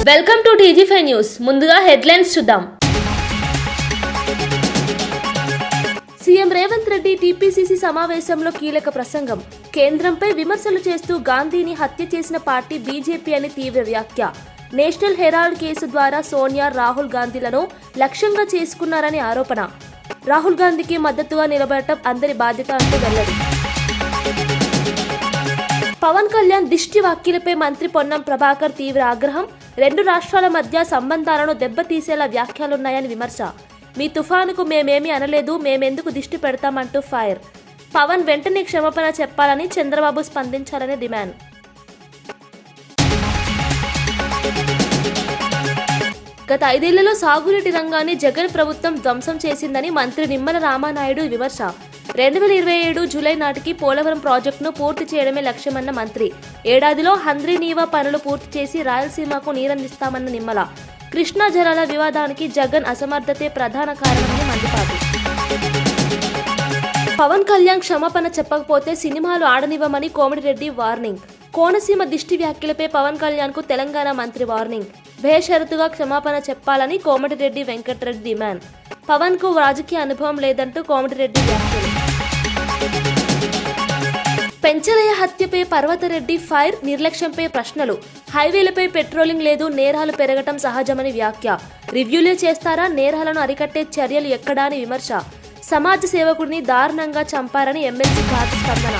Welcome to TG five news. ముందుగా headlines చూద్దాం. CM Revanth Reddy TPCC సమావేశంలో కీలక ప్రసంగం. కేంద్రంపై విమర్శలు చేస్తూ గాంధీని హత్య చేసిన పార్టీ బీజేపీ అని తీవ్ర వ్యాఖ్య. నేషనల్ హెరాల్డ్ కేసు ద్వారా సోనియా, రాహుల్ గాంధీలను లక్ష్యంగా చేసుకున్నారని ఆరోపణ. రాహుల్ గాంధీకి మద్దతుగా నిలబడటం అందరి బాధ్యత అంటూ వెల్లడి. పవన్ కళ్యాణ్ దిష్టి వ్యాఖ్యలపై మంత్రి పొన్నం ప్రభాకర్ తీవ్ర ఆగ్రహం. రెండు రాష్ట్రాల మధ్య సంబంధాలను దెబ్బతీసేలా వ్యాఖ్యలున్నాయని విమర్శ. మీ తుఫానుకు మేమేమీ అనలేదు, మేమెందుకు దిష్టి పెడతామంటూ ఫైర్. పవన్ వెంటనే క్షమాపణ చెప్పాలని చంద్రబాబు స్పందించాలని డిమాండ్. గత 5 ఏళ్లలో సాగునీటి రంగాన్ని జగన్ ప్రభుత్వం ధ్వంసం చేసిందని మంత్రి నిమ్మల రామానాయుడు విమర్శ. 2027 జూలై నాటికి పోలవరం ప్రాజెక్టును పూర్తి చేయడమే లక్ష్యమన్న మంత్రి. ఏడాదిలో హంద్రీనీవా పనులు పూర్తి చేసి రాయలసీమకు నీరందిస్తామన్న నిమ్మల. కృష్ణా జలాల వివాదానికి జగన్ అసమర్థతే ప్రధాన కారణమని మండిపాటు. పవన్ కళ్యాణ్ క్షమాపణ చెప్పకపోతే సినిమాలు ఆడనివ్వమని కోమటిరెడ్డి వార్నింగ్. కోనసీమ దిష్టి వ్యాఖ్యలపై పవన్ కళ్యాణ్ కు తెలంగాణ మంత్రి వార్నింగ్. బేషరతుగా క్షమాపణ చెప్పాలని కోమటిరెడ్డి వెంకటరెడ్డి డిమాండ్. పవన్ కు రాజకీయ అనుభవం లేదంటూ కోమటిరెడ్డి వ్యాఖ్యలు. పెంచలయ్య హత్యపై పర్వతరెడ్డి ఫైర్. నిర్లక్ష్యంపై ప్రశ్నలు. హైవేలపై పెట్రోలింగ్ లేదు, నేరాలు పెరగటం సహజమని వ్యాఖ్య. రివ్యూలే చేస్తారా, నేరాలను అరికట్టే చర్యలు ఎక్కడా అని విమర్శ. సమాజ సేవకుడిని దారుణంగా చంపారని ఎమ్మెల్సీ కార్డు స్పందన.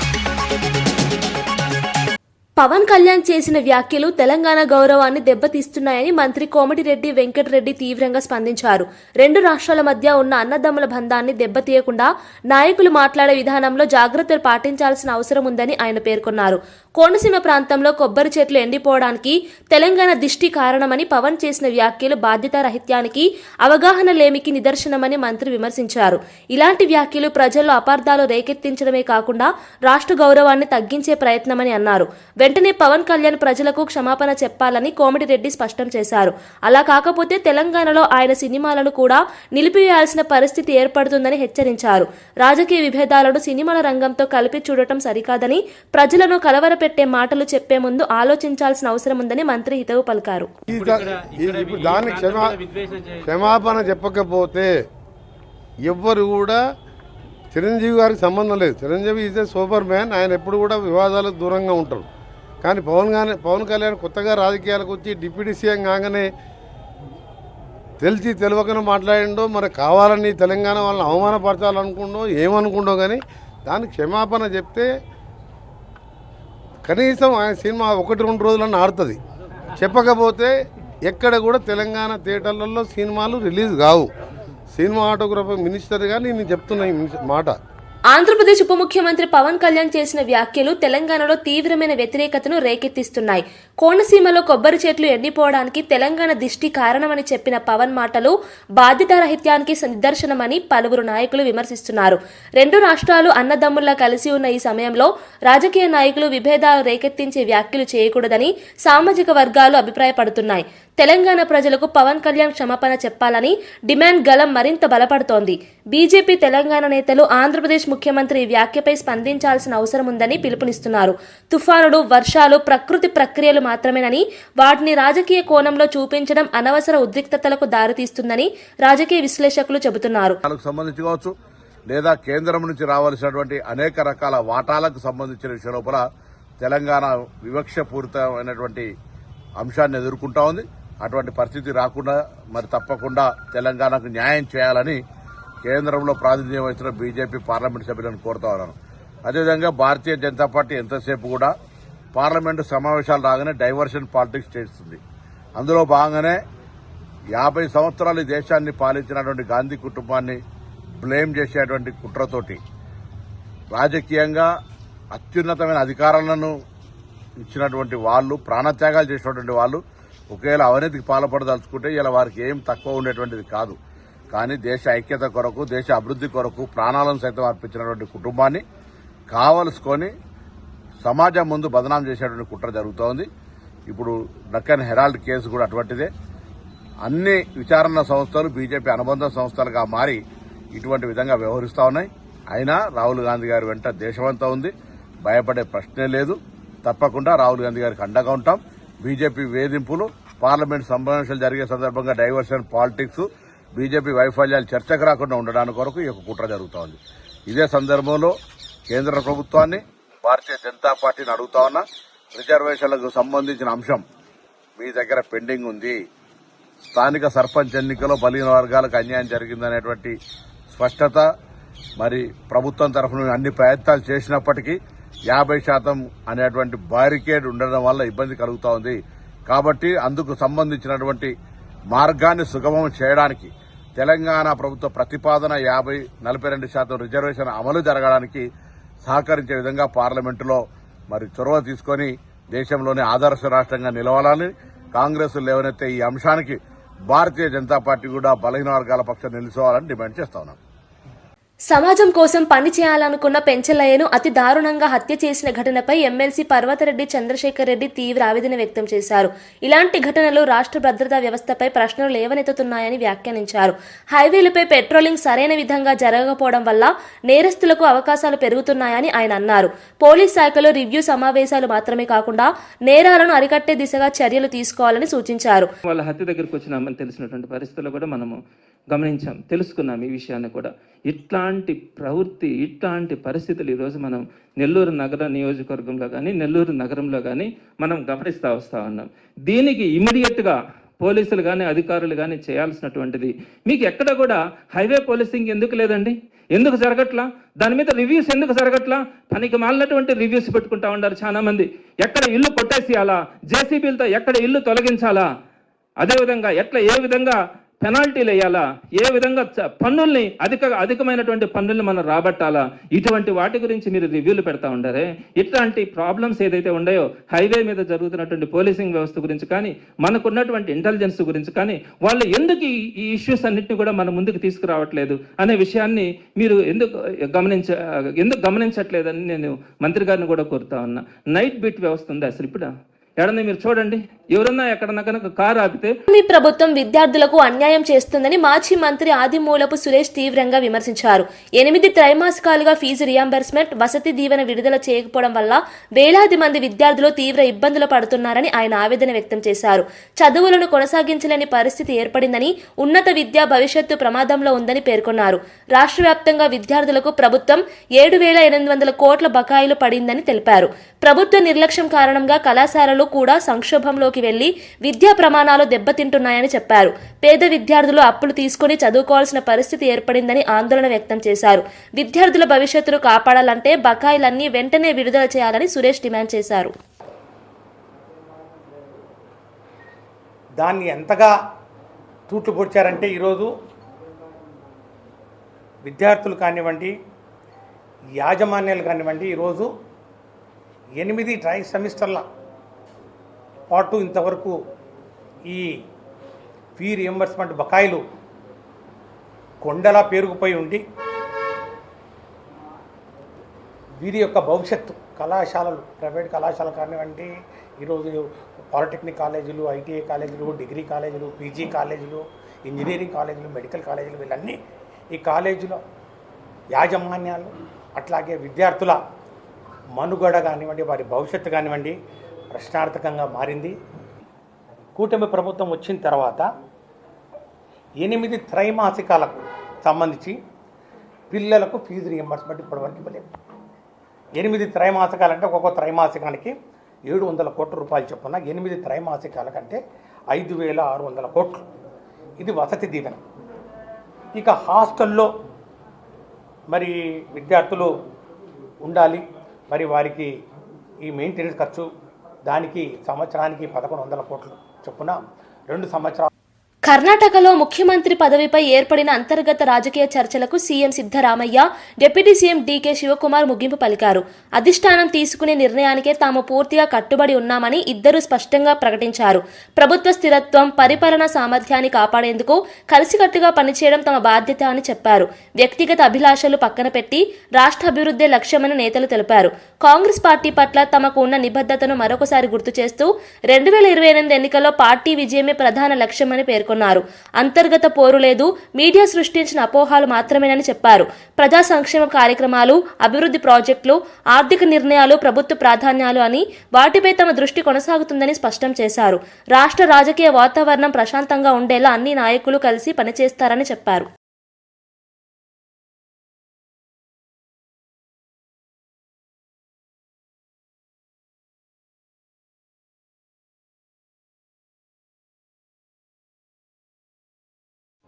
పవన్ కళ్యాణ్ చేసిన వ్యాఖ్యలు తెలంగాణ గౌరవాన్ని దెబ్బతీస్తున్నాయని మంత్రి కోమటిరెడ్డి వెంకటరెడ్డి తీవ్రంగా స్పందించారు. రెండు రాష్ట్రాల మధ్య ఉన్న అన్నదమ్ముల బంధాన్ని దెబ్బతీయకుండా నాయకులు మాట్లాడే విధానంలో జాగ్రత్తలు పాటించాల్సిన అవసరం ఉందని ఆయన పేర్కొన్నారు. కోనసీమ ప్రాంతంలో కొబ్బరి చెట్లు ఎండిపోవడానికి తెలంగాణ దిష్టి కారణమని పవన్ చేసిన వ్యాఖ్యలు బాధ్యతారాహిత్యానికి, అవగాహన లేమికి నిదర్శనమని మంత్రి విమర్శించారు. ఇలాంటి వ్యాఖ్యలు ప్రజల్లో అపార్థాలు రేకెత్తించడమే కాకుండా రాష్ట్ర గౌరవాన్ని తగ్గించే ప్రయత్నమని అన్నారు. వెంటనే పవన్ కళ్యాణ్ ప్రజలకు క్షమాపణ చెప్పాలని కోమటిరెడ్డి స్పష్టం చేశారు. అలా కాకపోతే తెలంగాణలో ఆయన సినిమాలను కూడా నిలిపివేయాల్సిన పరిస్థితి ఏర్పడుతుందని హెచ్చరించారు. రాజకీయ విభేదాలను సినిమాల రంగంతో కలిపి చూడటం సరికాదని, ప్రజలను కలవరపెట్టే మాటలు చెప్పే ముందు ఆలోచించాల్సిన అవసరం ఉందని మంత్రి హితవు పలికారు. క్షమాపణ చెప్పకపోతే ఎవ్వరు కూడా చిరంజీవి గారికి సంబంధం లేదు. Chiranjeevi is a super man. ఆయన ఎప్పుడు కూడా వివాదాలకు దూరంగా ఉంటారు. కానీ పవన్ కళ్యాణ్ కొత్తగా రాజకీయాలకు వచ్చి డిప్యూటీ సీఎం కాగానే తెలిసి తెలియకనే మాట్లాడిండో, మరి కావాలని తెలంగాణ వాళ్ళని అవమానపరచాలనుకుండో ఏమనుకుండో, కానీ దానికి క్షమాపణ చెప్తే కనీసం ఆయన సినిమా 1-2 రోజులన్నా ఆడుతుంది. చెప్పకపోతే ఎక్కడ కూడా తెలంగాణ థియేటర్లలో సినిమాలు రిలీజ్ కావు. సినిమాటోగ్రఫీ మినిస్టర్ గాని నేను చెప్తున్నా ఈ మాట. ఆంధ్రప్రదేశ్ ఉప ముఖ్యమంత్రి పవన్ కళ్యాణ్ చేసిన వ్యాఖ్యలు తెలంగాణలో తీవ్రమైన వ్యతిరేకతను రేకెత్తిస్తున్నాయి. కోనసీమలో కొబ్బరి చెట్లు ఎండిపోవడానికి తెలంగాణ దిష్టి కారణమని చెప్పిన పవన్ మాటలు బాధ్యతారాహిత్యానికి నిదర్శనమని పలువురు నాయకులు విమర్శిస్తున్నారు. రెండు రాష్ట్రాలు అన్నదమ్ముల్లా కలిసి ఉన్న ఈ సమయంలో రాజకీయ నాయకులు విభేదాలు రేకెత్తించే వ్యాఖ్యలు చేయకూడదని సామాజిక వర్గాలు అభిప్రాయపడుతున్నాయి. తెలంగాణ ప్రజలకు పవన్ కళ్యాణ్ క్షమాపణ చెప్పాలని డిమాండ్ గలం మరింత బలపడుతోంది. బీజేపీ తెలంగాణ నేతలు ఆంధ్రప్రదేశ్ ముఖ్యమంత్రి ఈ వ్యాఖ్యపై స్పందించాల్సిన అవసరం ఉందని పిలుపునిస్తున్నారు. తుఫానులు, వర్షాలు ప్రకృతి ప్రక్రియలు మాత్రమేనని, వాటిని రాజకీయ కోణంలో చూపించడం అనవసర ఉద్రిక్తతలకు దారితీస్తుందని రాజకీయ విశ్లేషకులు చెబుతున్నారు. లేదా కేంద్రం నుంచి రావాల్సినటువంటి అనేక రకాల వాటాలకు సంబంధించిన విషయం లోపల తెలంగాణ వివక్షపూరితమైనటువంటి అంశాన్ని ఎదుర్కొంటా ఉంది. అటువంటి పరిస్థితి రాకుండా మరి తప్పకుండా తెలంగాణకు న్యాయం చేయాలని కేంద్రంలో ప్రాతినిధ్యం వహిస్తున్న బీజేపీ పార్లమెంటు సభ్యులను కోరుతా ఉన్నాను. అదేవిధంగా భారతీయ జనతా పార్టీ ఎంతసేపు కూడా పార్లమెంటు సమావేశాలు రాగానే డైవర్షన్ పాలిటిక్స్ చేస్తుంది. అందులో భాగంగానే 50 సంవత్సరాలు ఈ దేశాన్ని పాలించినటువంటి గాంధీ కుటుంబాన్ని బ్లేమ్ చేసేటువంటి కుట్రతోటి రాజకీయంగా అత్యున్నతమైన అధికారాలను ఇచ్చినటువంటి వాళ్ళు, ప్రాణత్యాగాలు చేసినటువంటి వాళ్ళు ఒకవేళ అవినీతికి పాల్పడదలుచుకుంటే ఇలా వారికి ఏం తక్కువ ఉండేటువంటిది కాదు. కానీ దేశ ఐక్యత కొరకు, దేశ అభివృద్ధి కొరకు ప్రాణాలను సైతం అర్పించినటువంటి కుటుంబాన్ని కావలసుకొని సమాజం ముందు బదనాం చేసేటువంటి కుట్ర జరుగుతోంది. ఇప్పుడు డక్కన్ హెరాల్డ్ కేసు కూడా అటువంటిదే. అన్ని విచారణ సంస్థలు బీజేపీ అనుబంధ సంస్థలుగా మారి ఇటువంటి విధంగా వ్యవహరిస్తా ఉన్నాయి. అయినా రాహుల్ గాంధీ గారి వెంట దేశమంతా ఉంది. భయపడే ప్రశ్నే లేదు. తప్పకుండా రాహుల్ గాంధీ గారికి అండగా ఉంటాం. బీజేపీ వేధింపులు పార్లమెంట్ సమావేశాలు జరిగే సందర్భంగా డైవర్షన్ పాలిటిక్స్, బీజేపీ వైఫల్యాలు చర్చకు రాకుండా ఉండడానికి కొరకు ఈ యొక్క కుట్ర జరుగుతోంది. ఇదే సందర్భంలో కేంద్ర ప్రభుత్వాన్ని, భారతీయ జనతా పార్టీని అడుగుతా ఉన్నా, రిజర్వేషన్లకు సంబంధించిన అంశం మీ దగ్గర పెండింగ్ ఉంది. స్థానిక సర్పంచ్ ఎన్నికలో బలహీన వర్గాలకు అన్యాయం జరిగిందనేటువంటి స్పష్టత మరి ప్రభుత్వం తరఫున అన్ని ప్రయత్నాలు చేసినప్పటికీ 50% అనేటువంటి బారికేడ్ ఉండడం వల్ల ఇబ్బంది కలుగుతా ఉంది. కాబట్టి అందుకు సంబంధించినటువంటి మార్గాన్ని సుగమం చేయడానికి తెలంగాణ ప్రభుత్వ ప్రతిపాదన 42% రిజర్వేషన్ అమలు జరగడానికి సహకరించే విధంగా పార్లమెంటులో మరి చొరవ తీసుకుని దేశంలోనే ఆదర్శ రాష్ట్రంగా నిలవాలని కాంగ్రెస్ లేవనెత్తే ఈ అంశానికి భారతీయ జనతా పార్టీ కూడా బలహీన వర్గాల పక్షం నిలుచోవాలని డిమాండ్ చేస్తా ఉన్నాం. సమాజం కోసం పని చేయాలనుకున్న పెంచలయ్యను అతి దారుణంగా హత్య చేసిన ఘటనపై ఎమ్మెల్సీ పర్వతరెడ్డి చంద్రశేఖర్ రెడ్డి తీవ్ర ఆవేదన వ్యక్తం చేశారు. ఇలాంటి ఘటనలు రాష్ట్ర భద్రతా వ్యవస్థపై ప్రశ్నలు లేవనెత్తుతున్నాయని వ్యాఖ్యానించారు. హైవేలపై పెట్రోలింగ్ సరైన విధంగా జరగకపోవడం వల్ల నేరస్తులకు అవకాశాలు పెరుగుతున్నాయని ఆయన అన్నారు. పోలీస్ శాఖలో రివ్యూ సమావేశాలు మాత్రమే కాకుండా నేరాలను అరికట్టే దిశగా చర్యలు తీసుకోవాలని సూచించారు. వాళ్ళ హత్య దగ్గరకు వచ్చినామని తెలిసినటువంటి పరిస్థితుల్లో కూడా మనము గమనించాం, తెలుసుకున్నాం ఈ విషయాన్ని కూడా. ఇట్లాంటి ప్రవృత్తి, ఇట్లాంటి పరిస్థితులు ఈరోజు మనం నెల్లూరు నగర నియోజకవర్గంలో కానీ, నెల్లూరు నగరంలో కానీ మనం గమనిస్తూ వస్తూ ఉన్నాం. దీనికి ఇమీడియట్గా పోలీసులు కానీ, అధికారులు కానీ చేయాల్సినటువంటిది, మీకు ఎక్కడ కూడా హైవే పోలీసింగ్ ఎందుకు లేదండి? ఎందుకు జరగట్లా? దాని మీద రివ్యూస్ ఎందుకు జరగట్లా? పనికి మాలినటువంటి రివ్యూస్ పెట్టుకుంటా ఉన్నారు చాలా మంది. ఎక్కడ ఇల్లు కొట్టేసేయాలా, జేసీబీలతో ఎక్కడ ఇల్లు తొలగించాలా, అదేవిధంగా ఏ విధంగా పెనాల్టీలు వేయాలా, ఏ విధంగా పన్నుల్ని అధికమైనటువంటి పన్నుల్ని మనం రాబట్టాలా, ఇటువంటి వాటి గురించి మీరు రివ్యూలు పెడతా ఉండారే. ఇట్లాంటి ప్రాబ్లమ్స్ ఏదైతే ఉన్నాయో హైవే మీద జరుగుతున్నటువంటి పోలీసింగ్ వ్యవస్థ గురించి కానీ, మనకున్నటువంటి ఇంటెలిజెన్స్ గురించి కానీ, వాళ్ళు ఎందుకు ఈ ఇష్యూస్ అన్నింటినీ కూడా మన ముందుకు తీసుకురావట్లేదు అనే విషయాన్ని మీరు ఎందుకు గమనించట్లేదని నేను మంత్రి గారిని కూడా కోరుతా ఉన్నా. నైట్ బీట్ వ్యవస్థ ఉంది అసలు ఇప్పుడు ఎడన్నా మీరు చూడండి, ఎవరన్నా ఎక్కడన్నా కనుక కారు ఆపితే. మీ ప్రభుత్వం విద్యార్థులకు అన్యాయం చేస్తుందని మాజీ మంత్రి ఆదిమూలపు సురేష్ తీవ్రంగా విమర్శించారు. 8 త్రైమాసికాలుగా ఫీజు రియంబర్స్మెంట్, వసతి దీవెన విడుదల చేయకపోవడం వల్ల వేలాది మంది విద్యార్థులు తీవ్ర ఇబ్బందులు పడుతున్నారని ఆయన ఆవేదన వ్యక్తం చేశారు. చదువులను కొనసాగించలేని పరిస్థితి ఏర్పడిందని, ఉన్నత విద్యా భవిష్యత్తు ప్రమాదంలో ఉందని పేర్కొన్నారు. రాష్ట్ర వ్యాప్తంగా విద్యార్థులకు ప్రభుత్వం 7,800 కోట్ల బకాయిలు పడిందని తెలిపారు. ప్రభుత్వ నిర్లక్ష్యం కారణంగా కళాశాలలు కూడా సంక్షోభంలోకి వెళ్లి విద్యా ప్రమాణాలు దెబ్బతింటున్నాయని చెప్పారు. పేద విద్యార్థులు అప్పులు తీసుకుని చదువుకోవాల్సిన పరిస్థితి ఏర్పడిందని ఆందోళన వ్యక్తం చేశారు. విద్యార్థుల భవిష్యత్తును కాపాడాలంటే బకాయిలన్నీ వెంటనే విడుదల చేయాలని సురేష్ డిమాండ్ చేశారు. దాన్ని ఎంతగా తూట్లు పొడిచారంటే ఈరోజు విద్యార్థులు కానివ్వండి, యాజమాన్యాలు కానివ్వండి, ఈరోజు 8 ట్రై సెమిస్టర్ల పాటు ఇంతవరకు ఈ ఫీ రియంబర్స్మెంట్ బకాయిలు కొండలా పేరుకుపోయి ఉండి వీరి యొక్క భవిష్యత్తు కళాశాలలు, ప్రైవేట్ కళాశాలలు కానివ్వండి, ఈరోజు పాలిటెక్నిక్ కాలేజీలు, ఐటీఐ కాలేజీలు, డిగ్రీ కాలేజీలు, పీజీ కాలేజీలు, ఇంజనీరింగ్ కాలేజీలు, మెడికల్ కాలేజీలు, వీళ్ళన్నీ ఈ కాలేజీల యాజమాన్యాలు అట్లాగే విద్యార్థుల మనుగడ కానివ్వండి, వారి భవిష్యత్తు కానివ్వండి ప్రశ్నార్థకంగా మారింది. కూటమి ప్రభుత్వం వచ్చిన తర్వాత 8 త్రైమాసికాలకు సంబంధించి పిల్లలకు ఫీజు రియంబర్స్మెంట్ ఇప్పటివరకు ఇవ్వలేదు. 8 త్రైమాసికాలంటే ఒక్కొక్క త్రైమాసికానికి 700 కోట్ల రూపాయలు చొప్పున 8 త్రైమాసికాల కంటే 5,600 కోట్లు. ఇది వసతి దీవెన. ఇక హాస్టల్లో మరి విద్యార్థులు ఉండాలి, మరి వారికి ఈ మెయింటెనెన్స్ ఖర్చు దానికి సంవత్సరానికి 1,100 కోట్లు చొప్పున 2 సంవత్సరాలు. కర్ణాటకలో ముఖ్యమంత్రి పదవిపై ఏర్పడిన అంతర్గత రాజకీయ చర్చలకు CM Siddaramaiah, deputy CM DK Shivakumar ముగింపు పలికారు. అధిష్టానం తీసుకునే నిర్ణయానికే తాము పూర్తిగా కట్టుబడి ఉన్నామని ఇద్దరు స్పష్టంగా ప్రకటించారు. ప్రభుత్వ స్థిరత్వం, పరిపాలనా సామర్థ్యాన్ని కాపాడేందుకు కలిసికట్టుగా పనిచేయడం తమ బాధ్యత అని చెప్పారు. వ్యక్తిగత అభిలాషలు పక్కన పెట్టి రాష్ట్ర అభివృద్ధి లక్ష్యమని నేతలు తెలిపారు. కాంగ్రెస్ పార్టీ పట్ల తమకు ఉన్న నిబద్ధతను మరొకసారి గుర్తు చేస్తూ 2028 ఎన్నికల్లో పార్టీ విజయమే ప్రధాన లక్ష్యమని పేర్కొన్నారు. పేర్కొన్నారు. అంతర్గత పోరు లేదు, మీడియా సృష్టించిన అపోహాలు మాత్రమేనని చెప్పారు. ప్రజా సంక్షేమ కార్యక్రమాలు, అభివృద్ధి ప్రాజెక్టులు, ఆర్థిక నిర్ణయాలు ప్రభుత్వ ప్రాధాన్యాలు అని వాటిపై తమ దృష్టి కొనసాగుతుందని స్పష్టం చేశారు. రాష్ట్ర రాజకీయ వాతావరణం ప్రశాంతంగా ఉండేలా అన్ని నాయకులు కలిసి పనిచేస్తారని చెప్పారు.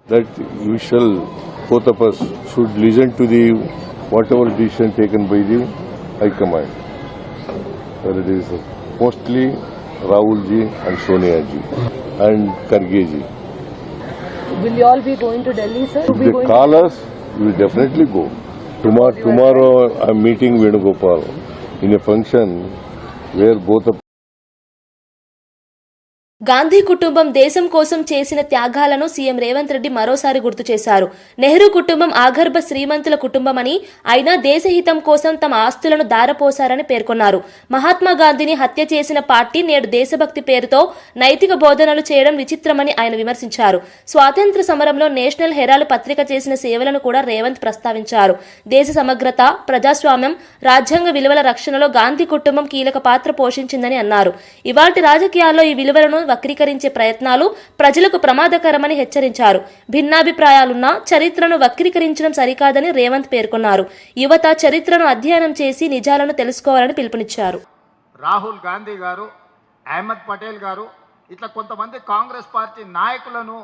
That we shall, both of us, should listen to the whatever decision taken by the High Command. Whether it is mostly Rahul ji and Sonia ji and Kharge ji. Will you all be going to Delhi, sir? If they call us, we will definitely go. Tomorrow I am meeting Venugopal in a function where both of Gandhi కుటుంబం దేశం కోసం చేసిన త్యాగాలను CM Revanth Reddy మరోసారి గుర్తు చేశారు. నెహ్రూ కుటుంబం ఆగర్భ శ్రీమంతుల కుటుంబమని, అయినా దేశహితం కోసం తమ ఆస్తులను దారపోశారని పేర్కొన్నారు. మహాత్మా గాంధీని హత్య చేసిన పార్టీ నేడు దేశభక్తి పేరుతో నైతిక బోధనలు చేయడం విచిత్రమని ఆయన విమర్శించారు. స్వాతంత్ర సమరంలో నేషనల్ హెరాల్డ్ పత్రిక చేసిన సేవలను కూడా రేవంత్ ప్రస్తావించారు. దేశ సమగ్రత, ప్రజాస్వామ్యం, రాజ్యాంగ విలువల రక్షణలో గాంధీ కుటుంబం కీలక పాత్ర పోషించిందని అన్నారు. ఇవాల్టి రాజకీయాల్లో ఈ విలువలను వక్రీకరించే ప్రయత్నాలు ప్రజలకు ప్రమాదకరమని హెచ్చరించారు. భిన్నాభిప్రాయాలున్నా చరిత్రను వక్రీకరించడం సరికాదని రేవంత్ పేర్కొన్నారు. యువత చరిత్రను అధ్యయనం చేసి నిజాలను తెలుసుకోవాలని పిలుపునిచ్చారు. రాహుల్ గాంధీ గారు, అహ్మద్ పటేల్ గారు, ఇట్లా కొంతమంది కాంగ్రెస్ పార్టీ నాయకులను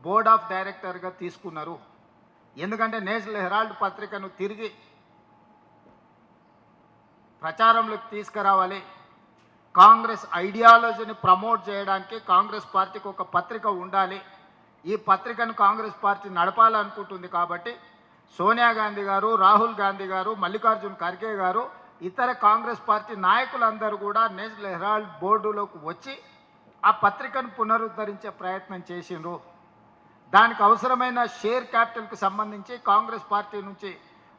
బోర్డ్ ఆఫ్ డైరెక్టర్గా తీసుకున్నారు. ఎందుకంటే నేషనల్ హెరాల్డ్ పత్రికను తిరిగి ప్రచారంలోకి తీసుకురావాలి, కాంగ్రెస్ ఐడియాలజీని ప్రమోట్ చేయడానికి కాంగ్రెస్ పార్టీకి ఒక పత్రిక ఉండాలి, ఈ పత్రికను కాంగ్రెస్ పార్టీ నడపాలనుకుంటుంది. కాబట్టి సోనియా గాంధీ గారు, రాహుల్ గాంధీ గారు, మల్లికార్జున్ ఖర్గే గారు, ఇతర కాంగ్రెస్ పార్టీ నాయకులందరూ కూడా నేషనల్ హెరాల్డ్ బోర్డులోకి వచ్చి ఆ పత్రికను పునరుద్ధరించే ప్రయత్నం చేసిండ్రు. దానికి అవసరమైన షేర్ క్యాపిటల్కి సంబంధించి కాంగ్రెస్ పార్టీ నుంచి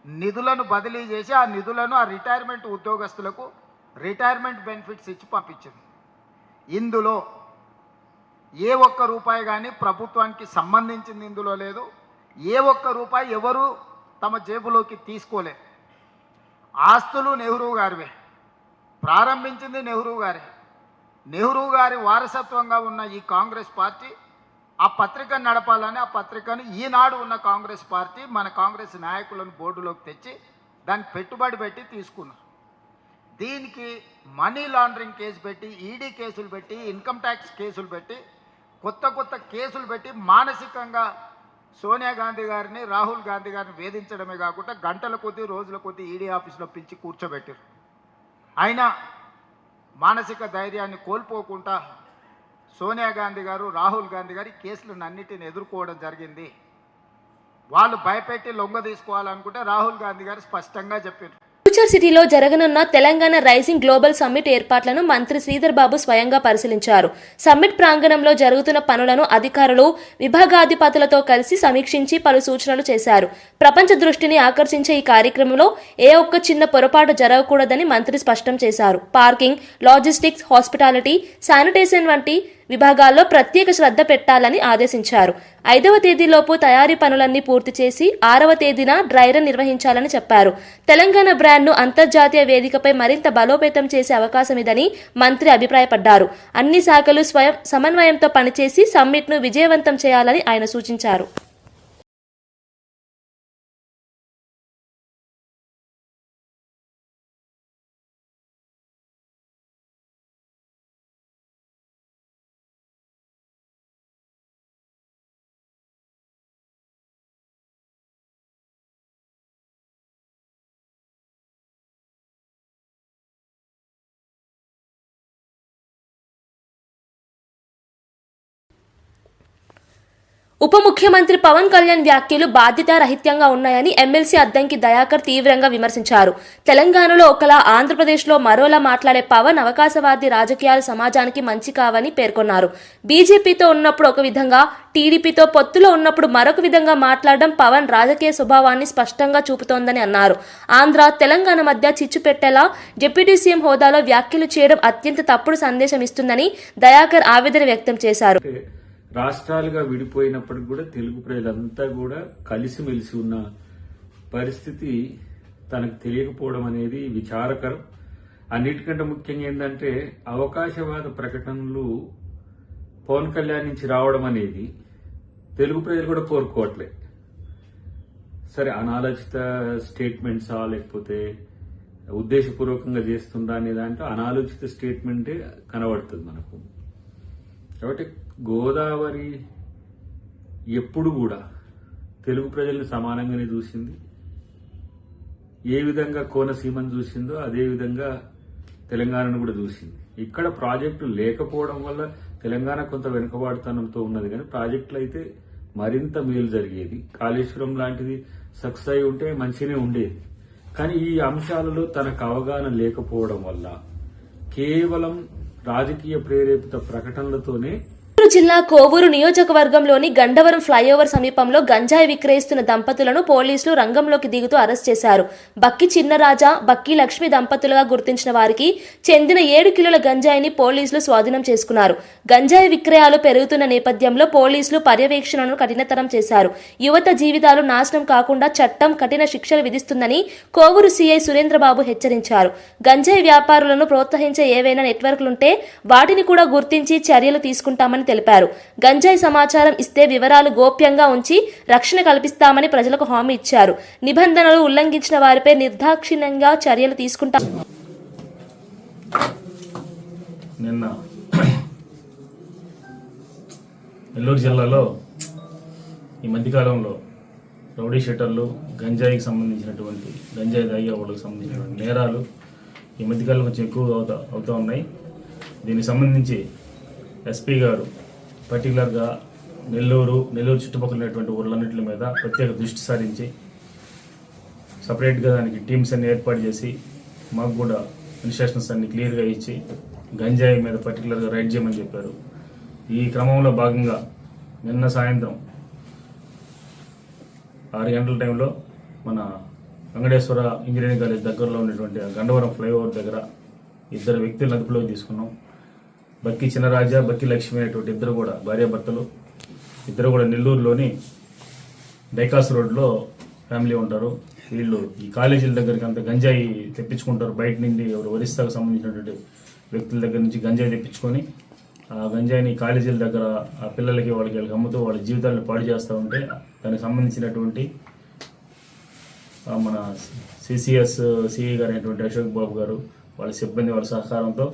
నిధులను బదిలీ చేసి ఆ నిధులను ఆ రిటైర్మెంట్ ఉద్యోగస్తులకు రిటైర్మెంట్ బెనిఫిట్స్ ఇచ్చి పంపించింది. ఇందులో ఏ ఒక్క రూపాయి కానీ ప్రభుత్వానికి సంబంధించింది ఇందులో లేదు. ఏ ఒక్క రూపాయి ఎవరు తమ జేబులోకి తీసుకోలేదు. ఆస్తులు నెహ్రూ గారివే, ప్రారంభించింది నెహ్రూ గారే. నెహ్రూ గారి వారసత్వంగా ఉన్న ఈ కాంగ్రెస్ పార్టీ ఆ పత్రికను నడపాలని, ఆ పత్రికను ఈనాడు ఉన్న కాంగ్రెస్ పార్టీ మన కాంగ్రెస్ నాయకులను బోర్డులోకి తెచ్చి దానికి పెట్టుబడి పెట్టి తీసుకున్నారు. దీనికి మనీ లాండరింగ్ కేసు పెట్టి, ఈడీ కేసులు పెట్టి, ఇన్కమ్ ట్యాక్స్ కేసులు పెట్టి, కొత్త కేసులు పెట్టి మానసికంగా సోనియా గాంధీ గారిని, రాహుల్ గాంధీ గారిని వేధించడమే కాకుండా గంటల కొద్దీ, రోజుల కొద్దీ ఈడీ ఆఫీస్లో పిలిచి కూర్చోబెట్టారు. అయినా మానసిక ధైర్యాన్ని కోల్పోకుండా సోనియా గాంధీ గారు, రాహుల్ గాంధీ గారి కేసులను అన్నిటిని ఎదుర్కోవడం జరిగింది. వాళ్ళు భయపెట్టి లొంగ తీసుకోవాలనుకుంటే రాహుల్ గాంధీ గారు స్పష్టంగా చెప్పారు. ఫ్యూచర్ సిటీలో జరగనున్న తెలంగాణ రైజింగ్ గ్లోబల్ సమ్మిట్ ఏర్పాట్లను మంత్రి శ్రీధర్ బాబు స్వయంగా పరిశీలించారు. సమ్మిట్ ప్రాంగణంలో జరుగుతున్న పనులను అధికారులు, విభాగాధిపతులతో కలిసి సమీక్షించి పలు సూచనలు చేశారు. ప్రపంచ దృష్టిని ఆకర్షించే ఈ కార్యక్రమంలో ఏ ఒక్క చిన్న పొరపాటు జరగకూడదని మంత్రి స్పష్టం చేశారు. పార్కింగ్, లాజిస్టిక్స్, హాస్పిటాలిటీ, శానిటేషన్ వంటి విభాగాల్లో ప్రత్యేక శ్రద్ధ పెట్టాలని ఆదేశించారు. 5వ తేదీలోపు తయారీ పనులన్నీ పూర్తి చేసి 6వ తేదీన డ్రై రన్ నిర్వహించాలని చెప్పారు. తెలంగాణ బ్రాండ్ను అంతర్జాతీయ వేదికపై మరింత బలోపేతం చేసే అవకాశం ఇదని మంత్రి అభిప్రాయపడ్డారు. అన్ని శాఖలు సమన్వయంతో పనిచేసి సమ్మిట్ను విజయవంతం చేయాలని ఆయన సూచించారు. ఉప ముఖ్యమంత్రి పవన్ కళ్యాణ్ వ్యాఖ్యలు బాధ్యతారహిత్యంగా ఉన్నాయని ఎమ్మెల్సీ అద్దంకి దయాకర్ తీవ్రంగా విమర్శించారు. తెలంగాణలో ఒకలా, ఆంధ్రప్రదేశ్లో మరోలా మాట్లాడే పవన్ అవకాశవాది రాజకీయాలు సమాజానికి మంచి కావని పేర్కొన్నారు. బీజేపీతో ఉన్నప్పుడు ఒక విధంగా, టీడీపీతో పొత్తులో ఉన్నప్పుడు మరొక విధంగా మాట్లాడడం పవన్ రాజకీయ స్వభావాన్ని స్పష్టంగా చూపుతోందని అన్నారు. ఆంధ్ర, తెలంగాణ మధ్య చిచ్చు పెట్టేలా డిప్యూటీ సీఎం హోదాలో వ్యాఖ్యలు చేయడం అత్యంత తప్పుడు సందేశం ఇస్తుందని దయాకర్ ఆవేదన వ్యక్తం చేశారు. రాష్ట్రాలుగా విడిపోయినప్పటికి కూడా తెలుగు ప్రజలంతా కూడా కలిసిమెలిసి ఉన్న పరిస్థితి తనకు తెలియకపోవడం అనేది విచారకరం. అన్నిటికంటే ముఖ్యంగా ఏంటంటే అవకాశవాద ప్రకటనలు పవన్ కళ్యాణ్ నుంచి రావడం అనేది తెలుగు ప్రజలు కూడా కోరుకోవట్లే. సరే, అనాలోచిత స్టేట్మెంట్సా లేకపోతే ఉద్దేశపూర్వకంగా చేస్తుందా అనే దాంట్లో అనాలోచిత స్టేట్మెంటే కనబడుతుంది మనకు. కాబట్టి గోదావరి ఎప్పుడు కూడా తెలుగు ప్రజల్ని సమానంగానే చూసింది. ఏ విధంగా కోనసీమను చూసిందో అదే విధంగా తెలంగాణను కూడా చూసింది. ఇక్కడ ప్రాజెక్టు లేకపోవడం వల్ల తెలంగాణ కొంత వెనుకబాటుతనంతో ఉన్నది, కానీ ప్రాజెక్టులు అయితే మరింత మేలు జరిగేది. కాళేశ్వరం లాంటిది సక్సెస్ అయి ఉంటే మంచిగానే ఉండేది. కానీ ఈ అంశాలలో తనకు అవగాహన లేకపోవడం వల్ల కేవలం రాజకీయ ప్రేరేపిత ప్రకటనలతోనే చిత్తూరు జిల్లా కోవూరు నియోజకవర్గంలోని గండవరం ఫ్లైఓవర్ సమీపంలో గంజాయి విక్రయిస్తున్న దంపతులను పోలీసులు రంగంలోకి దిగుతూ అరెస్ట్ చేశారు. బక్కి చిన్నరాజా, బక్కి లక్ష్మి దంపతులుగా గుర్తించిన వారికి చెందిన 7 కిలోల గంజాయిని పోలీసులు స్వాధీనం చేసుకున్నారు. గంజాయి విక్రయాలు పెరుగుతున్న నేపథ్యంలో పోలీసులు పర్యవేక్షణను కఠినతరం చేశారు. యువత జీవితాలు నాశనం కాకుండా చట్టం కఠిన శిక్షలు విధిస్తుందని కోవూరు సీఐ సురేంద్రబాబు హెచ్చరించారు. గంజాయి వ్యాపారులను ప్రోత్సహించే ఏవైనా నెట్వర్క్లుంటే వాటిని కూడా గుర్తించి చర్యలు తీసుకుంటామని తెలిపారు. గంజాయి సమాచారం ఇస్తే వివరాలు గోప్యంగా ఉంచి రక్షణ కల్పిస్తామని ప్రజలకు హామీ ఇచ్చారు. నిబంధనలు ఉల్లంఘించిన వారిపై నిర్దాక్షిణ్యంగా చర్యలు తీసుకుంటాం. నిన్న నెల్లూరు జిల్లాలో ఈ మధ్యకాలంలో రౌడీ షీటర్లు, గంజాయికి సంబంధించినటువంటి గంజాయి తాగే వాళ్ళకి సంబంధించినటువంటి నేరాలు ఈ మధ్యకాలంలో కొంచెం ఎక్కువగా అవుతూ ఉన్నాయి. దీనికి సంబంధించి ఎస్పీ గారు పర్టికులర్గా నెల్లూరు చుట్టుపక్కల ఉన్నటువంటి ఊళ్ళన్నింటి మీద ప్రత్యేక దృష్టి సారించి సపరేట్గా దానికి టీమ్స్ అన్ని ఏర్పాటు చేసి మాకు కూడా ఇన్స్ట్రక్షన్స్ అన్ని క్లియర్గా ఇచ్చి గంజాయి మీద పర్టికులర్గా రైడ్ చేయమని చెప్పారు. ఈ క్రమంలో భాగంగా నిన్న సాయంత్రం 6 గంటల టైంలో మన వెంకటేశ్వర ఇంజనీరింగ్ కాలేజ్ దగ్గరలో ఉన్నటువంటి గండవరం ఫ్లైఓవర్ దగ్గర 2 వ్యక్తులను అదుపులోకి తీసుకున్నాం. బక్కి చిన్నరాజా, బక్కి లక్ష్మి అనేటువంటి ఇద్దరు కూడా భార్యాభర్తలు. ఇద్దరు కూడా నెల్లూరులోని డైకాస్ రోడ్లో ఫ్యామిలీ ఉంటారు. వీళ్ళు ఈ కాలేజీల దగ్గరికి అంత గంజాయి తెప్పించుకుంటారు. బయట నుండి ఎవరు ఒరిస్సాకు సంబంధించినటువంటి వ్యక్తుల దగ్గర నుంచి గంజాయి తెప్పించుకొని ఆ గంజాయిని కాలేజీల దగ్గర ఆ పిల్లలకి వాళ్ళకి అమ్ముతూ వాళ్ళ జీవితాలను పాడు చేస్తూ ఉంటే దానికి సంబంధించినటువంటి మన సిసిఎస్ సిఐ గారు అయినటువంటి అశోక్ బాబు గారు వాళ్ళ సిబ్బంది వాళ్ళ సహకారంతో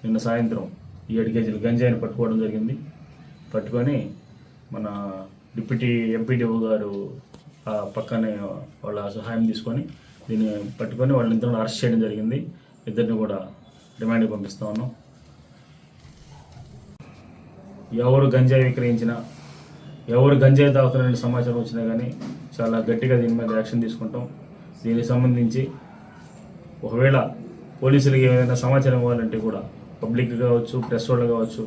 నిన్న సాయంత్రం 7 కేజీలు గంజాయిని పట్టుకోవడం జరిగింది. పట్టుకొని మన డిప్యూటీ ఎంపీడీఓ గారు ఆ పక్కనే వాళ్ళ సహాయం తీసుకొని దీన్ని పట్టుకొని వాళ్ళిద్దరిని అరెస్ట్ చేయడం జరిగింది. ఇద్దరిని కూడా రిమాండ్కి పంపిస్తా ఉన్నాం. ఎవరు గంజాయి విక్రయించినా, ఎవరు గంజాయి తాగుతున్న సమాచారం వచ్చినా కానీ చాలా గట్టిగా దీని మీద యాక్షన్ తీసుకుంటాం. దీనికి సంబంధించి ఒకవేళ పోలీసులకి ఏదైనా సమాచారం ఇవ్వాలంటే కూడా పబ్లిక్ కావచ్చు, ప్రెస్ వాళ్ళు కావచ్చు,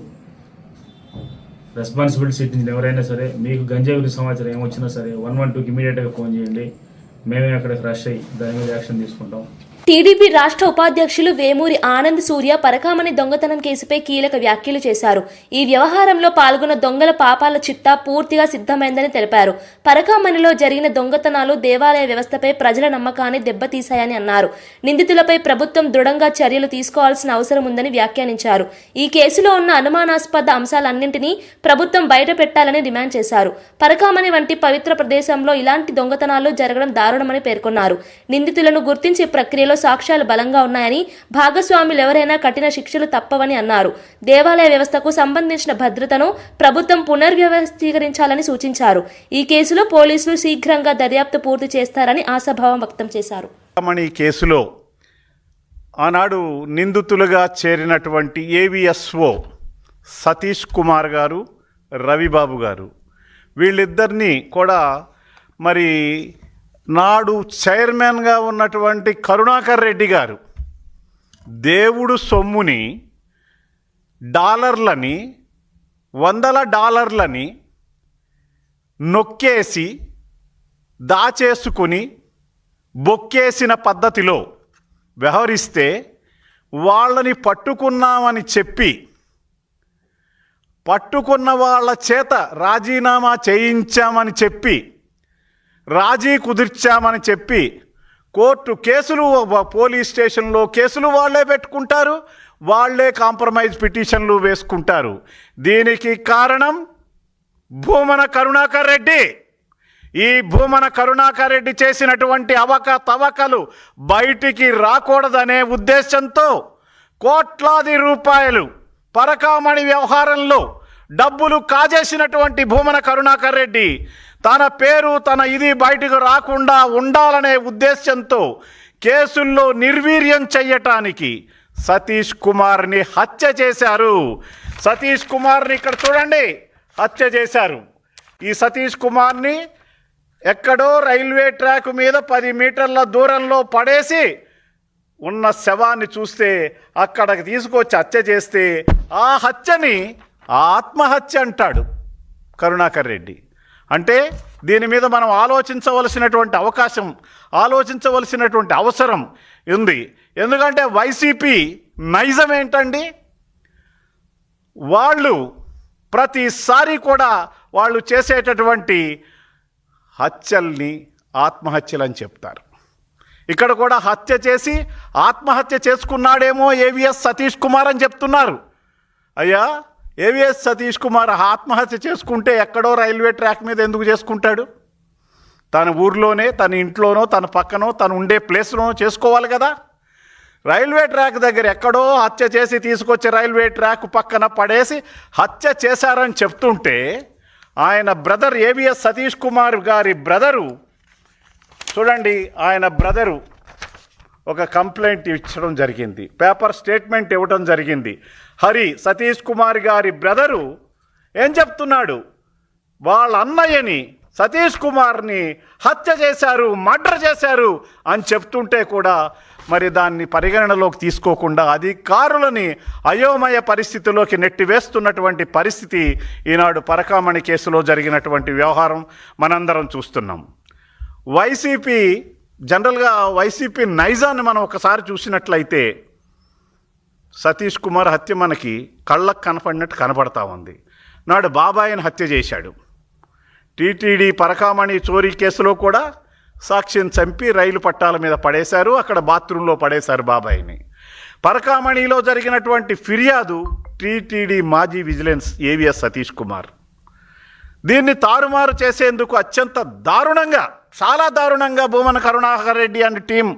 రెస్పాన్సిబిలిటీ సిటిజన్ ఎవరైనా సరే మీకు గంజాయి గురించి సమాచారం ఏమొచ్చినా సరే 112కి ఇమీడియట్గా ఫోన్ చేయండి. మేమే అక్కడికి రష్ అయ్యి దాని మీద యాక్షన్ తీసుకుంటాం. టీడీపీ రాష్ట్ర ఉపాధ్యక్షులు వేమూరి ఆనంద్ సూర్య పరకామణి దొంగతనం కేసుపై కీలక వ్యాఖ్యలు చేశారు. ఈ వ్యవహారంలో పాల్గొన్న దొంగల పాపాల చిట్టా పూర్తిగా సిద్ధమైందని తెలిపారు. పరకామణిలో జరిగిన దొంగతనాలు దేవాలయ వ్యవస్థపై ప్రజల నమ్మకాన్ని దెబ్బతీశాయని అన్నారు. నిందితులపై ప్రభుత్వం దృఢంగా చర్యలు తీసుకోవాల్సిన అవసరం ఉందని వ్యాఖ్యానించారు. ఈ కేసులో ఉన్న అనుమానాస్పద అంశాలన్నింటినీ ప్రభుత్వం బయట పెట్టాలని డిమాండ్ చేశారు. పరకామణి వంటి పవిత్ర ప్రదేశంలో ఇలాంటి దొంగతనాలు జరగడం దారుణమని పేర్కొన్నారు. నిందితులను గుర్తించే ప్రక్రియలో సాక్ష్యాలు బలంగా ఉన్నాయని, భాగస్వాములు ఎవరైనా కఠిన శిక్షలు తప్పవని అన్నారు. దేవాలయ వ్యవస్థకు సంబంధించిన భద్రతను ప్రభుత్వం పునర్వ్యవస్థీకరించాలని సూచించారు. ఈ కేసులో పోలీసులు శీఘ్రంగా దర్యాప్తు పూర్తి చేస్తారని ఆశాభావం వ్యక్తం చేశారు. ఈ కేసులో ఆనాడు నిందితులుగా చేరినటువంటి ఏవిఎస్ఓ సతీష్ కుమార్ గారు, రవిబాబు గారు, వీళ్ళిద్దరినీ కూడా మరి నాడు చైర్మన్గా ఉన్నటువంటి కరుణాకర్ రెడ్డి గారు దేవుడు సొమ్ముని డాలర్లని, $100 నొక్కేసి దాచేసుకుని బొక్కేసిన పద్ధతిలో వ్యవహరిస్తే వాళ్ళని పట్టుకున్నామని చెప్పి పట్టుకున్న వాళ్ళ చేత రాజీనామా చేయించామని చెప్పి, రాజీ కుదిర్చామని చెప్పి కోర్టు కేసులు, పోలీస్ స్టేషన్లో కేసులు వాళ్ళే పెట్టుకుంటారు, వాళ్ళే కాంప్రమైజ్ పిటిషన్లు వేసుకుంటారు. దీనికి కారణం భూమన కరుణాకర్ రెడ్డి. ఈ భూమన కరుణాకర్ రెడ్డి చేసినటువంటి అవకతవకలు బయటికి రాకూడదనే ఉద్దేశంతో కోట్లాది రూపాయలు పరకామణి వ్యవహారంలో డబ్బులు కాజేసినటువంటి భూమన కరుణాకర్ రెడ్డి తన పేరు, తన ఇది బయటకు రాకుండా ఉండాలనే ఉద్దేశంతో కేసుల్లో నిర్వీర్యం చెయ్యటానికి సతీష్ కుమార్ని హత్య చేశారు. సతీష్ కుమార్ని ఇక్కడ చూడండి, హత్య చేశారు. ఈ సతీష్ కుమార్ని ఎక్కడో రైల్వే ట్రాక్ మీద 10 మీటర్ల దూరంలో పడేసి ఉన్న శవాన్ని చూస్తే అక్కడికి తీసుకొచ్చి హత్య చేస్తే ఆ హత్యని ఆత్మహత్య అంటాడు కరుణాకర్ రెడ్డి. అంటే దీని మీద మనం ఆలోచించవలసినటువంటి అవసరం ఉంది. ఎందుకంటే వైసీపీ నైజం ఏంటండి, వాళ్ళు ప్రతిసారి కూడా వాళ్ళు చేసేటటువంటి హత్యల్ని ఆత్మహత్యలని చెప్తారు. ఇక్కడ కూడా హత్య చేసి ఆత్మహత్య చేసుకున్నాడేమో ఏవిఎస్ సతీష్ కుమార్ అని చెప్తున్నారు. అయ్యా, ఏవిఎస్ సతీష్ కుమార్ ఆత్మహత్య చేసుకుంటే ఎక్కడో రైల్వే ట్రాక్ మీద ఎందుకు చేసుకుంటాడు? తన ఊర్లోనే, తన ఇంట్లోనో, తన పక్కనో, తను ఉండే ప్లేస్లోనో చేసుకోవాలి కదా. రైల్వే ట్రాక్ దగ్గర ఎక్కడో హత్య చేసి తీసుకొచ్చి రైల్వే ట్రాక్ పక్కన పడేసి హత్య చేశారని చెప్తుంటే ఆయన బ్రదర్ ఏవిఎస్ సతీష్ కుమార్ గారి బ్రదరు చూడండి, ఆయన బ్రదరు ఒక కంప్లైంట్ ఇచ్చడం జరిగింది, పేపర్ స్టేట్మెంట్ ఇవ్వడం జరిగింది. హరి సతీష్ కుమార్ గారి బ్రదరు ఏం చెప్తున్నాడు, వాళ్ళ అన్నయ్యని సతీష్ కుమార్ని హత్య చేశారు, మర్డర్ చేశారు అని చెప్తుంటే కూడా మరి దాన్ని పరిగణనలోకి తీసుకోకుండా అధికారులని అయోమయ పరిస్థితిలోకి నెట్టివేస్తున్నటువంటి పరిస్థితి ఈనాడు పరకామణి కేసులో జరిగినటువంటి వ్యవహారం మనందరం చూస్తున్నాం. వైసీపీ జనరల్గా వైసీపీ నైజాన్ని మనం ఒకసారి చూసినట్లయితే సతీష్ కుమార్ హత్య మనకి కళ్ళకు కనపడినట్టు కనపడతా ఉంది. నాడు బాబాయిని హత్య చేశాడు. టీటీడీ పరకామణి చోరీ కేసులో కూడా సాక్షిని చంపి రైలు పట్టాల మీద పడేశారు, అక్కడ బాత్రూంలో పడేశారు బాబాయిని. పరకామణిలో జరిగినటువంటి ఫిర్యాదు టీటీడీ మాజీ విజిలెన్స్ ఏవిఎస్ సతీష్ కుమార్. దీన్ని తారుమారు చేసేందుకు అత్యంత దారుణంగా, చాలా దారుణంగా భూమన కరుణాకర్ రెడ్డి అండ్ టీం